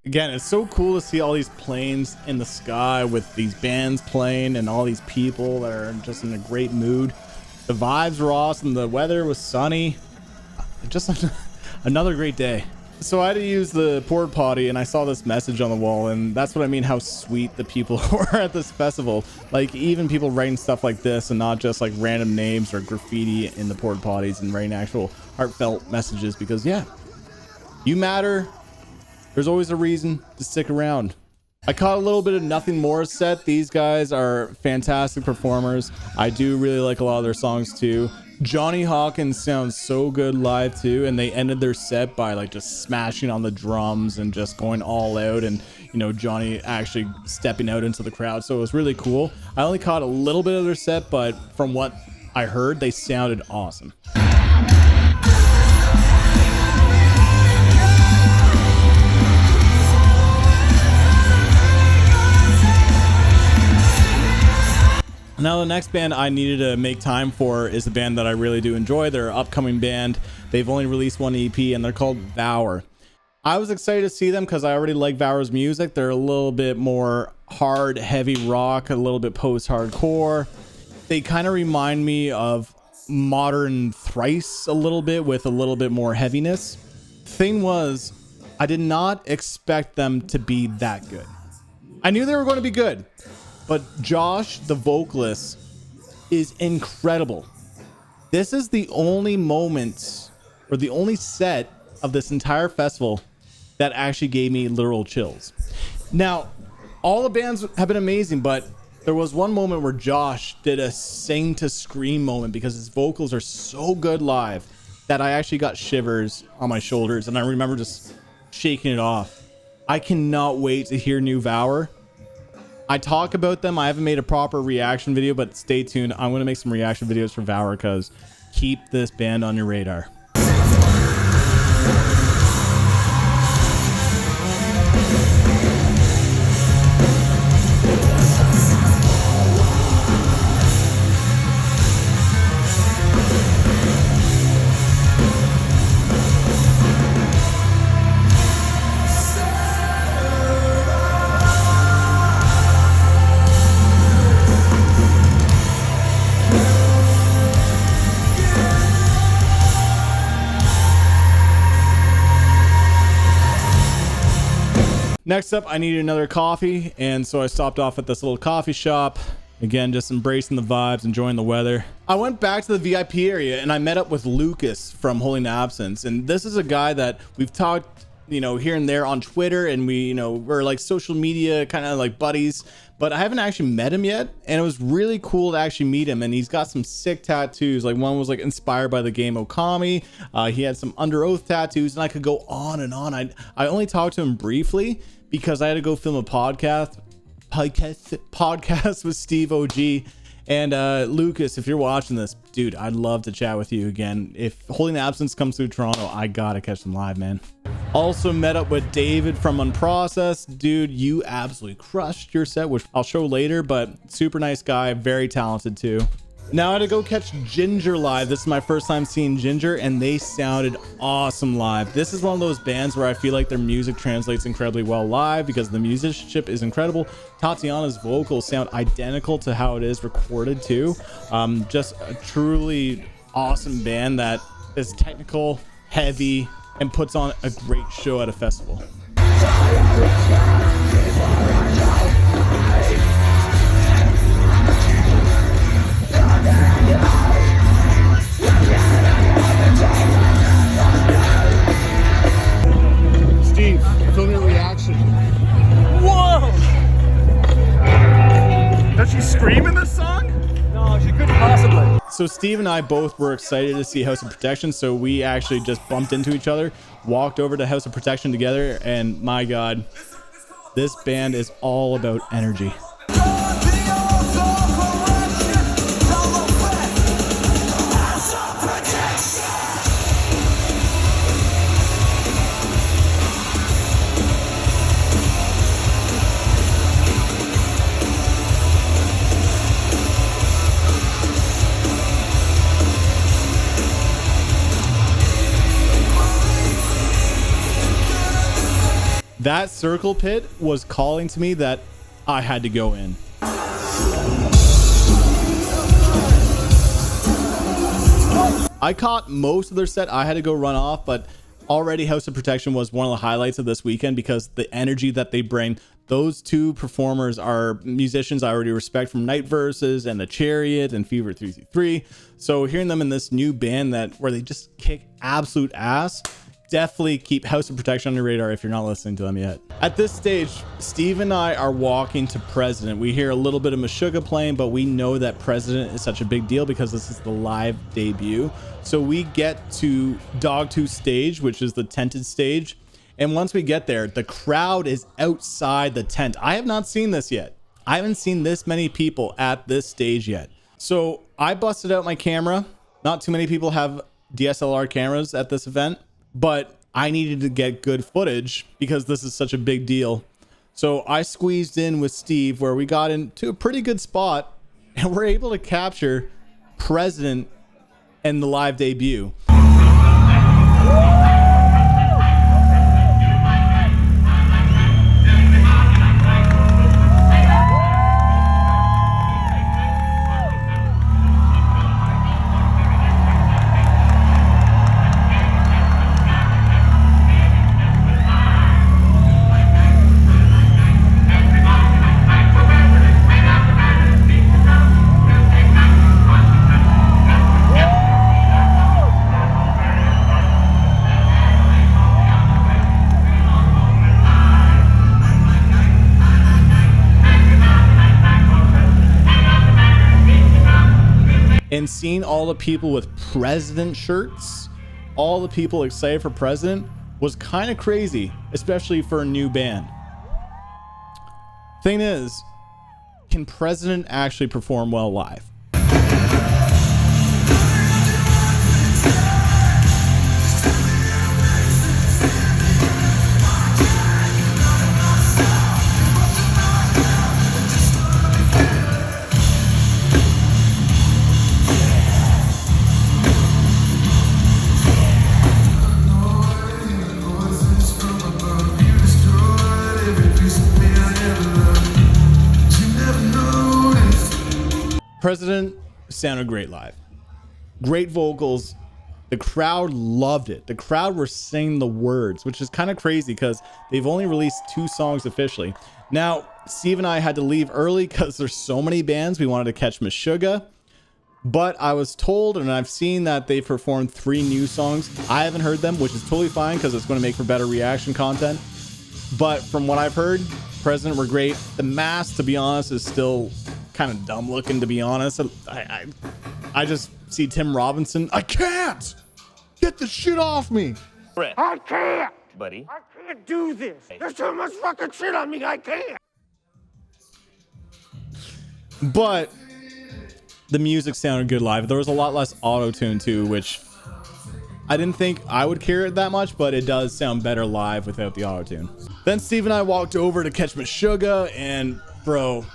Again, it's so cool to see all these planes in the sky with these bands playing and all these people that are just in a great mood. The vibes were awesome. The weather was sunny. Just another great day. So I had to use the porta potty and I saw this message on the wall, and that's what I mean how sweet the people were at this festival. Like even people writing stuff like this and not just like random names or graffiti in the porta potties, and writing actual heartfelt messages, because yeah, you matter. There's always a reason to stick around. I caught a little bit of Nothing More set. These guys are fantastic performers. I do really like a lot of their songs too. Johnny Hawkins sounds so good live too, and they ended their set by like just smashing on the drums and just going all out, and you know, Johnny actually stepping out into the crowd, so it was really cool. I only caught a little bit of their set, but from what I heard, they sounded awesome. Now the next band I needed to make time for is a band that I really do enjoy. They're an upcoming band. They've only released one EP and they're called Vour. I was excited to see them because I already like Vour's music. They're a little bit more hard, heavy rock, a little bit post-hardcore. They kind of remind me of modern Thrice a little bit, with a little bit more heaviness. Thing was, I did not expect them to be that good. I knew they were going to be good. But Josh, the vocalist, is incredible. This is the only moment, or the only set of this entire festival that actually gave me literal chills. Now, all the bands have been amazing, but there was one moment where Josh did a sing to scream moment because his vocals are so good live that I actually got shivers on my shoulders, and I remember just shaking it off. I cannot wait to hear new Vour. I talk about them. I haven't made a proper reaction video, but stay tuned. I'm going to make some reaction videos for Vour, because keep this band on your radar. Next up, I needed another coffee, and so I stopped off at this little coffee shop. Again, just embracing the vibes, enjoying the weather. I went back to the VIP area and I met up with Lucas from Holy Absence, and this is a guy that we've talked, you know, here and there on Twitter, and we, you know, we're like social media kind of like buddies, but I haven't actually met him yet, and it was really cool to actually meet him. And he's got some sick tattoos. Like one was like inspired by the game Okami. He had some Under Oath tattoos, and I could go on and on. I only talked to him briefly because I had to go film a podcast with Steve OG, And Lucas, if you're watching this, dude, I'd love to chat with you again. If Holding the Absence comes through Toronto, I gotta catch them live, man. Also met up with David from Unprocessed. Dude, you absolutely crushed your set, which I'll show later, but super nice guy, very talented too. Now I had to go catch Ginger live. This is my first time seeing Ginger, and they sounded awesome live. This is one of those bands where I feel like their music translates incredibly well live because the musicianship is incredible. Tatiana's vocals sound identical to how it is recorded too. Just a truly awesome band that is technical, heavy, and puts on a great show at a festival. Steve, film your reaction. Whoa! Does she scream in this song? No, she couldn't possibly. So Steve and I both were excited to see House of Protection, so we actually just bumped into each other, walked over to House of Protection together, and my God, this band is all about energy. That circle pit was calling to me that I had to go in. I caught most of their set. I had to go run off, but already House of Protection was one of the highlights of this weekend because the energy that they bring. Those two performers are musicians I already respect from Night Verses and The Chariot and Fever 333. So hearing them in this new band where they just kick absolute ass, definitely keep House of Protection on your radar if you're not listening to them yet. At this stage, Steve and I are walking to President. We hear a little bit of Meshuggah playing, but we know that President is such a big deal because this is the live debut. So we get to Dogtooth stage, which is the tented stage. And once we get there, the crowd is outside the tent. I have not seen this yet. I haven't seen this many people at this stage yet. So I busted out my camera. Not too many people have DSLR cameras at this event, but I needed to get good footage because this is such a big deal. So I squeezed in with Steve where we got into a pretty good spot and we're able to capture President and the live debut. And seeing all the people with President shirts, all the people excited for President, was kind of crazy, especially for a new band. Thing is, can President actually perform well live? President sounded great live. Great vocals. The crowd loved it. The crowd were singing the words, which is kind of crazy because they've only released 2 songs officially. Now, Steve and I had to leave early because there's so many bands. We wanted to catch Meshuggah. But I was told, and I've seen that they performed 3 new songs. I haven't heard them, which is totally fine because it's going to make for better reaction content. But from what I've heard, President were great. The mask, to be honest, is still kind of dumb looking, to be honest. I just see Tim Robinson. I can't get the shit off me. I can't, buddy. I can't do this. There's too much fucking shit on me. I can't. But the music sounded good live. There was a lot less auto-tune too, which I didn't think I would care it that much, but it does sound better live without the auto-tune. Then Steve and I walked over to catch Meshuggah, and bro,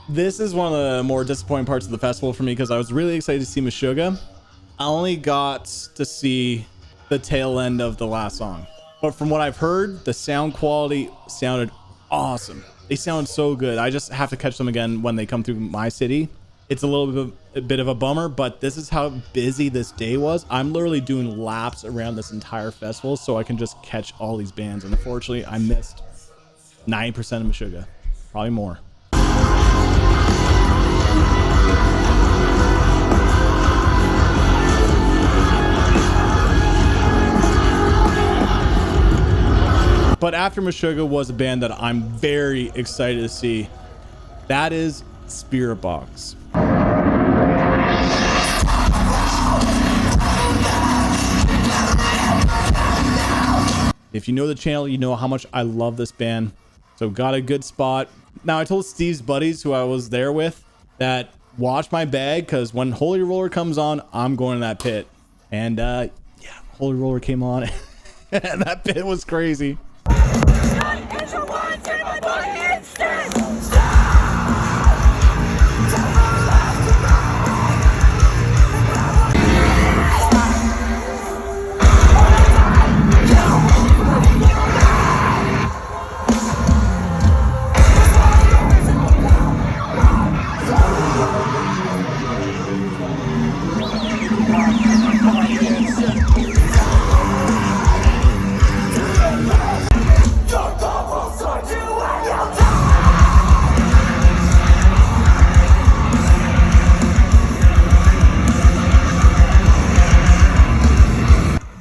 this is one of the more disappointing parts of the festival for me because I was really excited to see Meshuggah. I only got to see the tail end of the last song, but from what I've heard, the sound quality sounded awesome. They sound so good. I just have to catch them again when they come through my city. It's a bit of a bummer, but this is how busy this day was. I'm literally doing laps around this entire festival so I can just catch all these bands. And unfortunately, I missed 90% of Meshuggah, probably more. But after Meshuggah was a band that I'm very excited to see. That is Spiritbox. If you know the channel, you know how much I love this band. So got a good spot. Now I told Steve's buddies who I was there with that watch my bag, because when Holy Roller comes on, I'm going to that pit. And yeah, Holy Roller came on and that pit was crazy.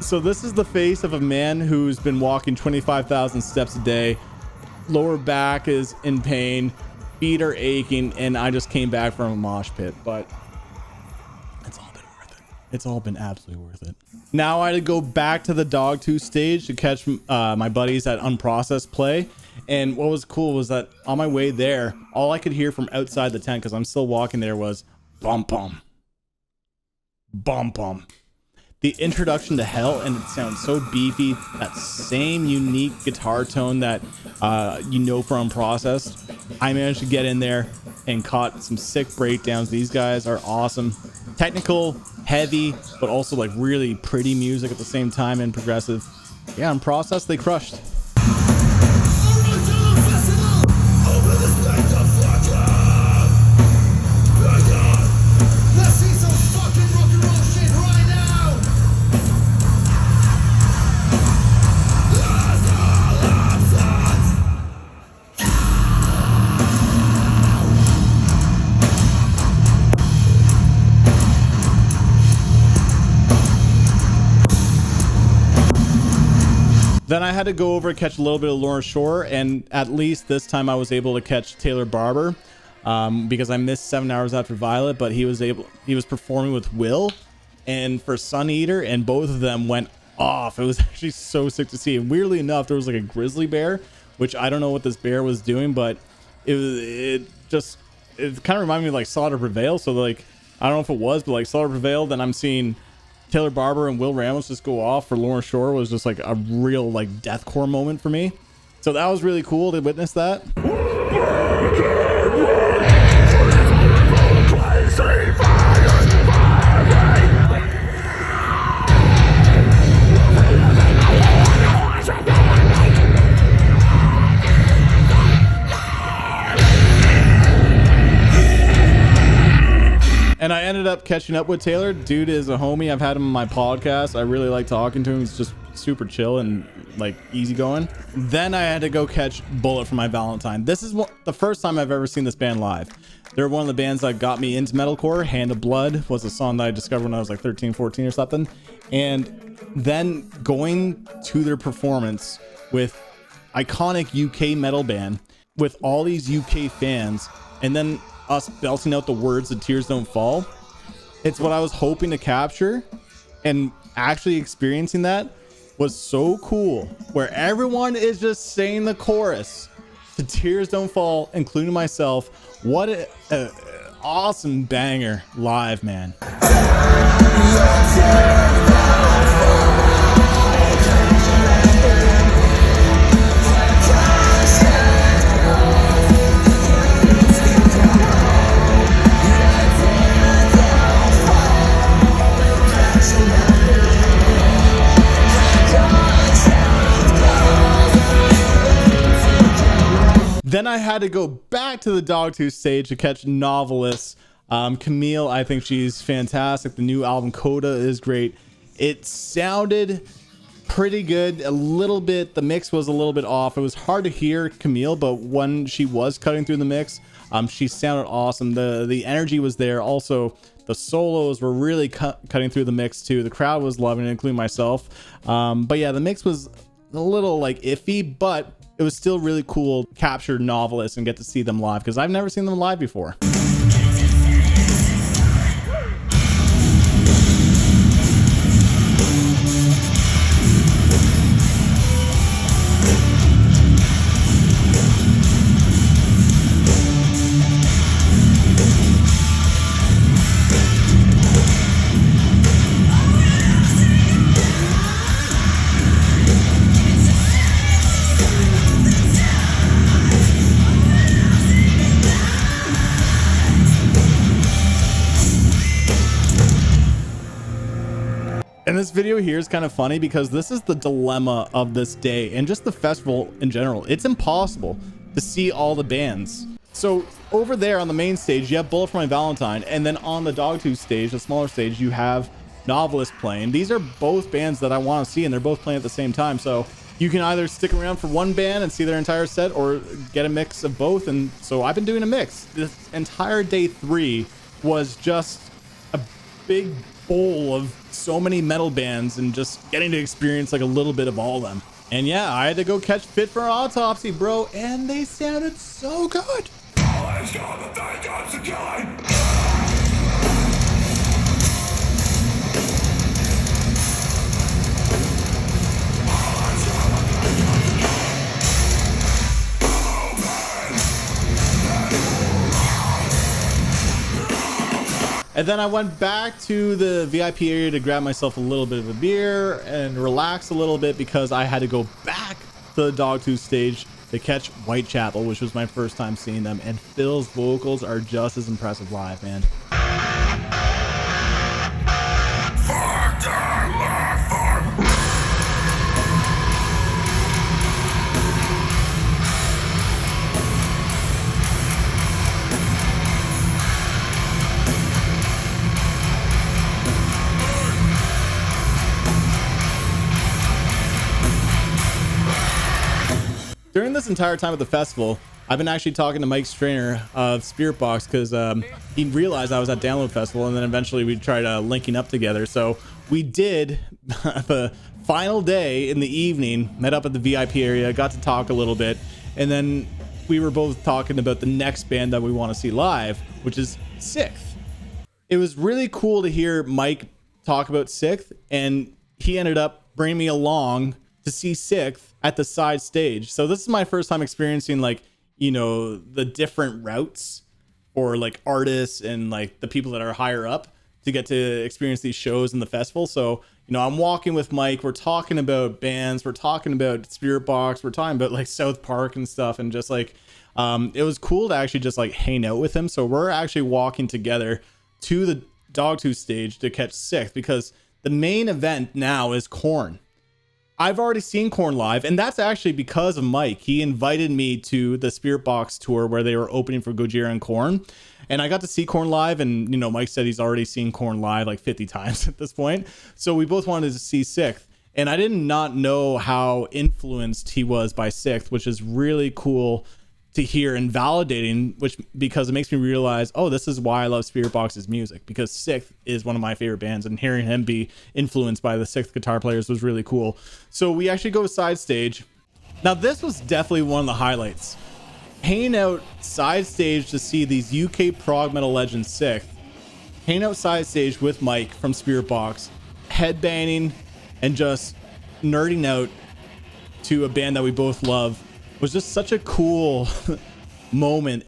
So this is the face of a man who's been walking 25,000 steps a day. Lower back is in pain, feet are aching, and I just came back from a mosh pit, but it's all been worth it. It's all been absolutely worth it. Now I had to go back to the Dogtooth stage to catch my buddies at Unprocessed play. And what was cool was that on my way there, all I could hear from outside the tent, because I'm still walking there, was bum bum. Bum bum. The introduction to Hell, and it sounds so beefy. That same unique guitar tone that you know from Unprocessed. I managed to get in there and caught some sick breakdowns. These guys are awesome. Technical, heavy, but also like really pretty music at the same time and progressive. Yeah, Unprocessed, they crushed. Then I had to go over and catch a little bit of Lauren Shore, and at least this time I was able to catch METALBIRB because I missed 7 hours after Violet, but he was performing with Will and for Sun Eater, and both of them went off. It was actually so sick to see. And weirdly enough, there was like a grizzly bear, which I don't know what this bear was doing, but it kind of reminded me of like Slaughter Prevail. So like, I don't know if it was, but like Slaughter Prevail, then I'm seeing METALBIRB and Will Ramos just go off for Lauren Shore was just like a real like deathcore moment for me. So that was really cool to witness that. And I ended up catching up with Taylor. Dude is a homie. I've had him on my podcast. I really like talking to him. He's just super chill and like easygoing. Then I had to go catch Bullet for my Valentine. This is the first time I've ever seen this band live. They're one of the bands that got me into metalcore. Hand of Blood was a song that I discovered when I was like 13, 14 or something. And then going to their performance with iconic UK metal band with all these UK fans, and then us belting out the words "The Tears Don't Fall." It's what I was hoping to capture, and actually experiencing that was so cool, where everyone is just saying the chorus "The Tears Don't Fall," including myself. What awesome banger live, man. Then I had to go back to the Dogtooth stage to catch Novelist. Camille, I think she's fantastic. The new album Coda is great. It sounded pretty good. A little bit, the mix was a little bit off. It was hard to hear Camille, but when she was cutting through the mix, she sounded awesome. The energy was there. Also, the solos were really cutting through the mix too. The crowd was loving it, including myself. But yeah, the mix was a little like iffy, but it was still really cool to capture Novelists and get to see them live, because I've never seen them live before. And this video here is kind of funny because this is the dilemma of this day and just the festival in general. It's impossible to see all the bands. So over there on the main stage, you have Bullet for My Valentine, and then on the Dogtooth stage, the smaller stage, you have Novelist playing. These are both bands that I want to see, and they're both playing at the same time. So you can either stick around for one band and see their entire set, or get a mix of both. And so I've been doing a mix. This entire day 3 was just a big bowl of so many metal bands and just getting to experience like a little bit of all of them. And yeah, I had to go catch Fit for Autopsy, bro, and they sounded so good. And then I went back to the VIP area to grab myself a little bit of a beer and relax a little bit, because I had to go back to the Dogtooth stage to catch Whitechapel, which was my first time seeing them. And Phil's vocals are just as impressive live, man. During this entire time at the festival, I've been actually talking to Mike Strainer of Spiritbox, because he realized I was at Download Festival, and then eventually we tried linking up together. So we did the final day in the evening, met up at the VIP area, got to talk a little bit, and then we were both talking about the next band that we want to see live, which is Sikth. It was really cool to hear Mike talk about Sikth, and he ended up bringing me along to see Sikth at the side stage. So this is my first time experiencing, like, you know, the different routes for like artists and like the people that are higher up to get to experience these shows in the festival. So, you know, I'm walking with Mike, we're talking about bands, we're talking about Spiritbox, we're talking about like South Park and stuff, and just like it was cool to actually just like hang out with him. So we're actually walking together to the Dogtooth stage to catch Sikth, because the main event now is Korn. I've already seen Korn live, and that's actually because of Mike. He invited me to the Spiritbox tour where they were opening for Gojira and Korn, and I got to see Korn live. And you know, Mike said he's already seen Korn live like 50 times at this point. So we both wanted to see Sikth, and I did not know how influenced he was by Sikth, which is really cool to hear and validating, which because it makes me realize, oh, this is why I love Spiritbox's music, because Sikth is one of my favorite bands, and hearing him be influenced by the Sikth guitar players was really cool. So we actually go to side stage. Now this was definitely one of the highlights. Hanging out side stage to see these UK prog metal legends Sikth, hanging out side stage with Mike from Spiritbox, headbanging and just nerding out to a band that we both love, was just such a cool moment.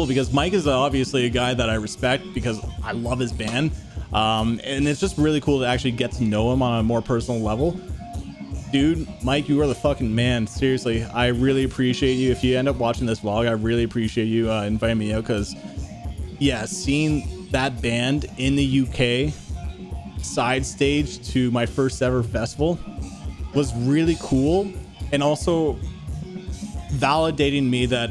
because Mike is obviously a guy that I respect because I love his band. And it's just really cool to actually get to know him on a more personal level. Dude, Mike, you are the fucking man. Seriously, I really appreciate you. If you end up watching this vlog, I really appreciate you inviting me out, because yeah, seeing that band in the UK side stage to my first ever festival was really cool, and also validating me that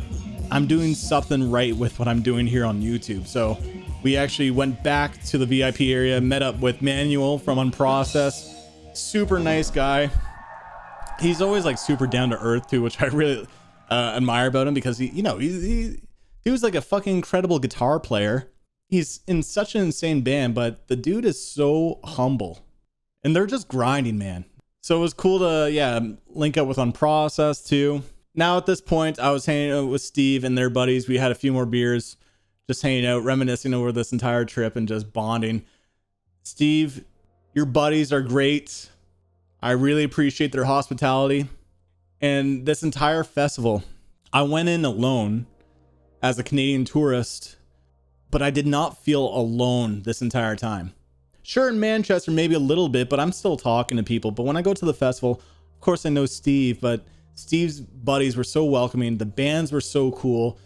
I'm doing something right with what I'm doing here on YouTube. So we actually went back to the VIP area, met up with Manuel from Unprocessed. Super nice guy. He's always like super down to earth too, which I really admire about him, because he was like a fucking incredible guitar player. He's in such an insane band, but the dude is so humble, and they're just grinding, man. So it was cool to link up with Unprocessed too. Now at this point, I was hanging out with Steve and their buddies. We had a few more beers, just hanging out, reminiscing over this entire trip and just bonding. Steve, your buddies are great. I really appreciate their hospitality. And this entire festival, I went in alone as a Canadian tourist, but I did not feel alone this entire time. Sure, in Manchester, maybe a little bit, but I'm still talking to people. But when I go to the festival, of course I know Steve, but Steve's buddies were so welcoming. The bands were so cool.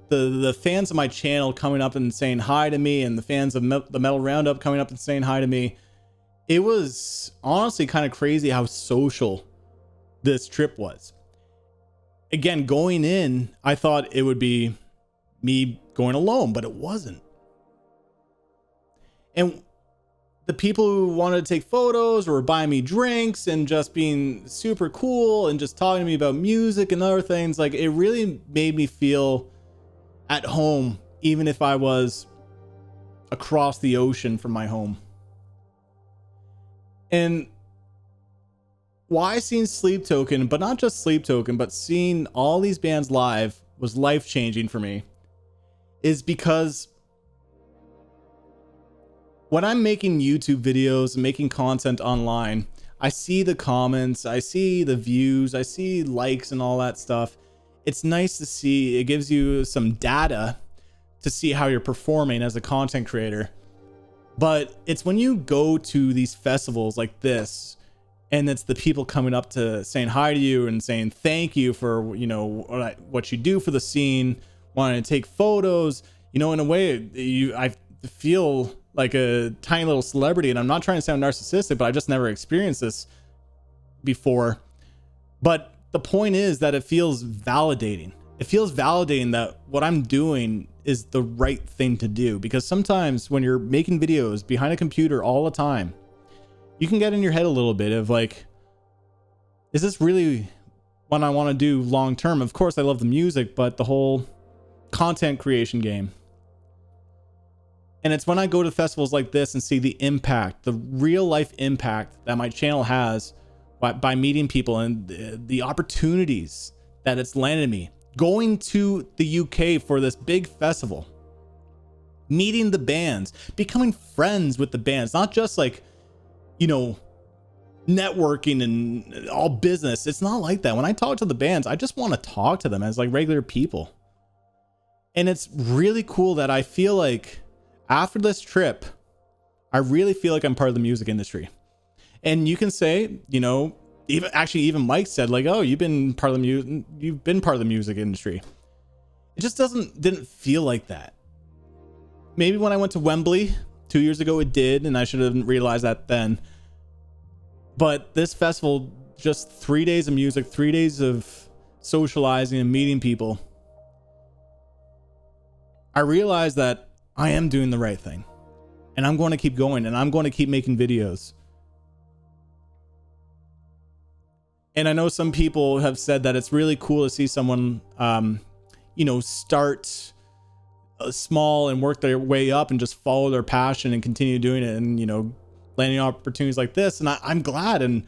The fans of my channel coming up and saying hi to me, and the fans of the Metal Roundup coming up and saying hi to me. It was honestly kind of crazy how social this trip was. Again, going in, I thought it would be me going alone, but it wasn't. And the people who wanted to take photos or were buying me drinks and just being super cool and just talking to me about music and other things, like, it really made me feel at home, even if I was across the ocean from my home. And why seeing Sleep Token, but not just Sleep Token, but seeing all these bands live was life-changing for me, is because when I'm making YouTube videos and making content online, I see the comments, I see the views, I see likes and all that stuff. It's nice to see. It gives you some data to see how you're performing as a content creator. But it's when you go to these festivals like this, and it's the people coming up to saying hi to you and saying thank you for, you know, what you do for the scene, wanting to take photos, you know, in a way I feel like a tiny little celebrity. And I'm not trying to sound narcissistic, but I just never experienced this before. But the point is that it feels validating. It feels validating that what I'm doing is the right thing to do, because sometimes when you're making videos behind a computer all the time, you can get in your head a little bit of like, is this really what I want to do long term? Of course I love the music, but the whole content creation game. And it's when I go to festivals like this and see the impact, the real life impact that my channel has by meeting people, and the opportunities that it's landed me. Going to the UK for this big festival, meeting the bands, becoming friends with the bands, not just like, you know, networking and all business. It's not like that. When I talk to the bands, I just want to talk to them as like regular people. And it's really cool that I feel like after this trip, I really feel like I'm part of the music industry. And you can say, you know, even Mike said like, oh, you've been part of the music industry. It just didn't feel like that. Maybe when I went to Wembley 2 years ago, it did, and I should have realized that then. But this festival, just 3 days of music, 3 days of socializing and meeting people, I realized that I am doing the right thing, and I'm going to keep going, and I'm going to keep making videos. And I know some people have said that it's really cool to see someone, you know, start small and work their way up and just follow their passion and continue doing it, and, you know, landing opportunities like this. And I'm glad, and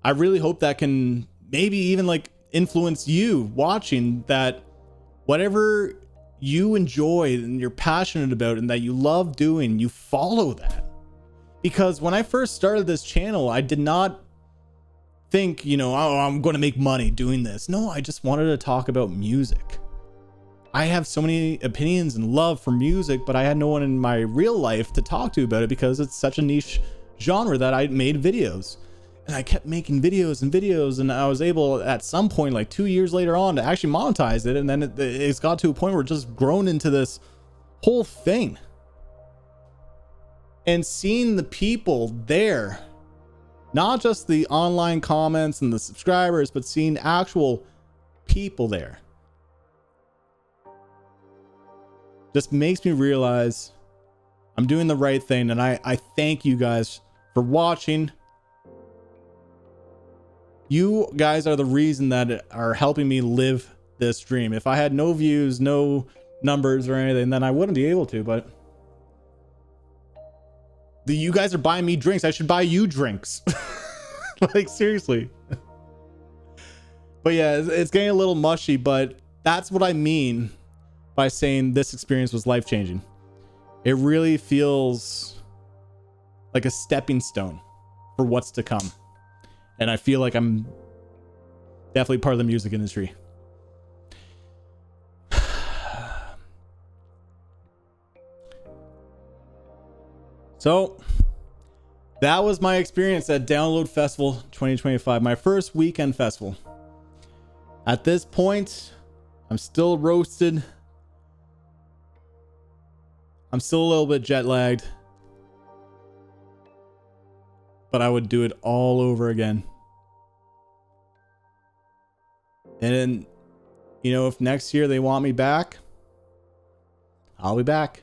I really hope that can maybe even like influence you watching, that whatever you enjoy and you're passionate about and that you love doing, you follow that. Because when I first started this channel, I did not think, you know, oh, I'm going to make money doing this. No, I just wanted to talk about music. I have so many opinions and love for music, but I had no one in my real life to talk to about it because it's such a niche genre that I made videos. And I kept making videos and videos, and I was able at some point, like 2 years later on, to actually monetize it. And then it's got to a point where it's just grown into this whole thing. And seeing the people there, not just the online comments and the subscribers, but seeing actual people there, just makes me realize I'm doing the right thing. And I thank you guys for watching. You guys are the reason that are helping me live this dream. If I had no views, no numbers or anything, then I wouldn't be able to, but you guys are buying me drinks. I should buy you drinks. Like, seriously. But yeah, it's getting a little mushy, but that's what I mean by saying this experience was life-changing. It really feels like a stepping stone for what's to come. And I feel like I'm definitely part of the music industry. So that was my experience at Download Festival 2025, my first weekend festival. At this point, I'm still roasted. I'm still a little bit jet lagged. But I would do it all over again. And, you know, if next year they want me back, I'll be back.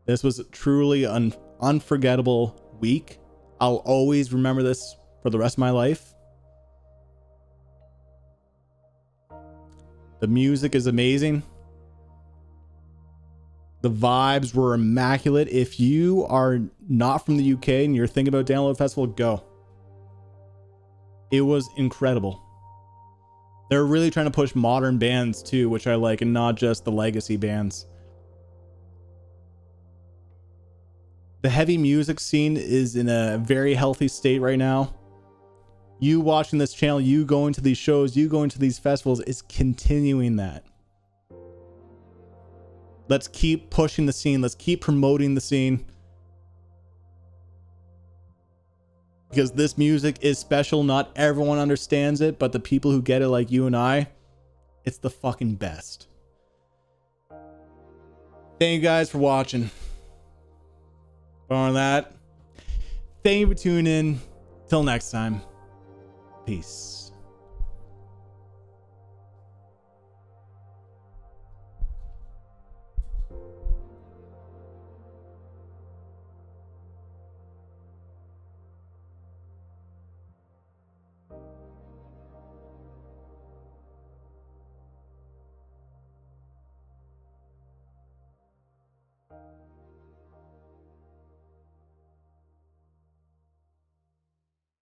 This was truly an unforgettable week. I'll always remember this for the rest of my life. The music is amazing. The vibes were immaculate. If you are not from the UK and you're thinking about Download Festival, go. It was incredible. They're really trying to push modern bands too, which I like, and not just the legacy bands. The heavy music scene is in a very healthy state right now. You watching this channel, you going to these shows, you going to these festivals is continuing that. Let's keep pushing the scene. Let's keep promoting the scene. Because this music is special. Not everyone understands it, but the people who get it, like you and I, it's the fucking best. Thank you guys for watching. On that, thank you for tuning in. Till next time, peace.